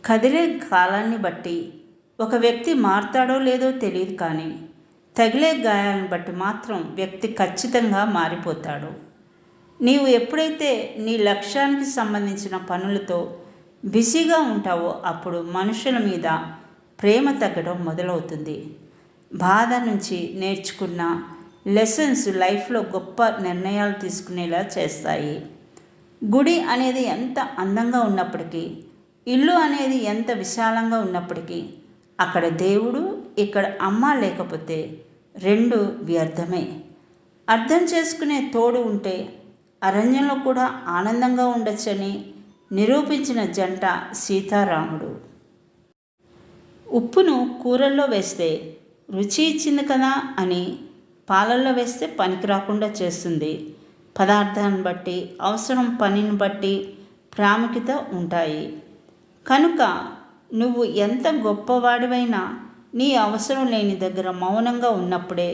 కదిలే కాలాన్ని బట్టి ఒక వ్యక్తి మారతాడో లేదో తెలియదు, కానీ తగిలే గాయాలను బట్టి మాత్రం వ్యక్తి ఖచ్చితంగా మారిపోతాడు. నీవు ఎప్పుడైతే నీ లక్ష్యానికి సంబంధించిన పనులతో బిజీగా ఉంటావో అప్పుడు మనుషుల మీద ప్రేమ తగ్గడం మొదలవుతుంది. బాధ నుంచి నేర్చుకున్న లెసన్స్ లైఫ్లో గొప్ప నిర్ణయాలు తీసుకునేలా చేస్తాయి. గుడి అనేది ఎంత అందంగా ఉన్నప్పటికీ, ఇల్లు అనేది ఎంత విశాలంగా ఉన్నప్పటికీ, అక్కడ దేవుడు, ఇక్కడ అమ్మ లేకపోతే రెండు వ్యర్థమే. అర్థం చేసుకునే తోడు ఉంటే అరణ్యంలో కూడా ఆనందంగా ఉండొచ్చని నిరూపించిన జంట సీతారాముడు. ఉప్పును కూరల్లో వేస్తే రుచి ఇచ్చింది కదా అని పాలల్లో వేస్తే పనికి రాకుండా చేస్తుంది. పదార్థాన్ని బట్టి, అవసరం పనిని బట్టి ప్రాముఖ్యత ఉంటాయి. కనుక నువ్వు ఎంత గొప్పవాడివైనా నీ అవసరం లేని దగ్గర మౌనంగా ఉన్నప్పుడే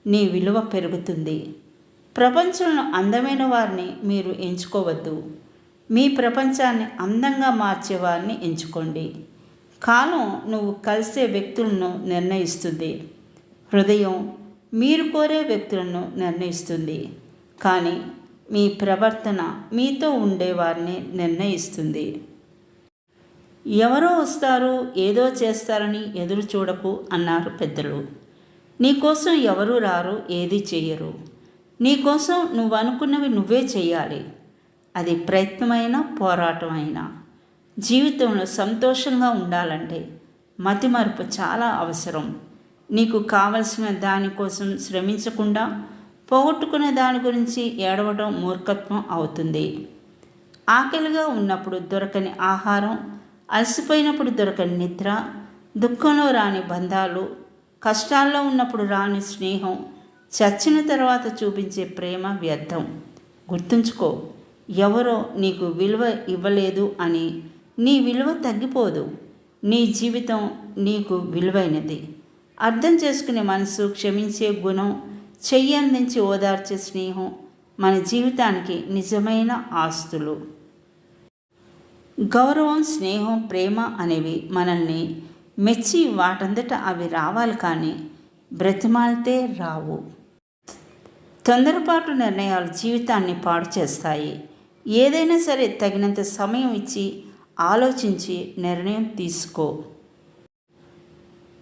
నీ విలువ పెరుగుతుంది. ప్రపంచంలో అందమైన వారిని మీరు ఎంచుకోవద్దు, మీ ప్రపంచాన్ని అందంగా మార్చేవారిని ఎంచుకోండి. కాలం నువ్వు కలిసే వ్యక్తులను నిర్ణయిస్తుంది, హృదయం మీరు కోరే వ్యక్తులను నిర్ణయిస్తుంది, కానీ మీ ప్రవర్తన మీతో ఉండేవారిని నిర్ణయిస్తుంది. ఎవరో వస్తారు, ఏదో చేస్తారని ఎదురు చూడకు అన్నారు పెద్దలు. నీకోసం ఎవరు రారు, ఏది చెయ్యరు. నీకోసం నువ్వు అనుకున్నవి నువ్వే చెయ్యాలి. అది ప్రయత్నమైనా పోరాటమైనా. జీవితంలో సంతోషంగా ఉండాలంటే మతిమరుపు చాలా అవసరం. నీకు కావలసిన దానికోసం శ్రమించకుండా పోగొట్టుకునే దాని గురించి ఏడవడం మూర్ఖత్వం అవుతుంది. ఆకలిగా ఉన్నప్పుడు దొరకని ఆహారం, అలసిపోయినప్పుడు దొరకని నిద్ర, దుఃఖంలో రాని బంధాలు, కష్టాల్లో ఉన్నప్పుడు రాని స్నేహం, చచ్చిన తర్వాత చూపించే ప్రేమ వ్యర్థం. గుర్తుంచుకో, ఎవరో నీకు విలువ ఇవ్వలేదు అని నీ విలువ తగ్గిపోదు. నీ జీవితం నీకు విలువైనది. అర్థం చేసుకునే మనసు, క్షమించే గుణం, చెయ్యి అందించి ఓదార్చే స్నేహం మన జీవితానికి నిజమైన ఆస్తులు. గౌరవం, స్నేహం, ప్రేమ అనేవి మనల్ని మెచ్చి వాటంతట అవి రావాలి, కానీ బ్రతిమాలితే రావు. తొందరపాటు నిర్ణయాలు జీవితాన్ని పాడు చేస్తాయి. ఏదైనా సరే తగినంత సమయం ఇచ్చి ఆలోచించి నిర్ణయం తీసుకో.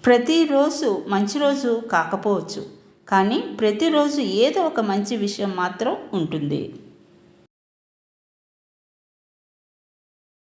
ప్రతిరోజు మంచి రోజు కాకపోవచ్చు, కానీ ప్రతిరోజు ఏదో ఒక మంచి విషయం మాత్రం ఉంటుంది.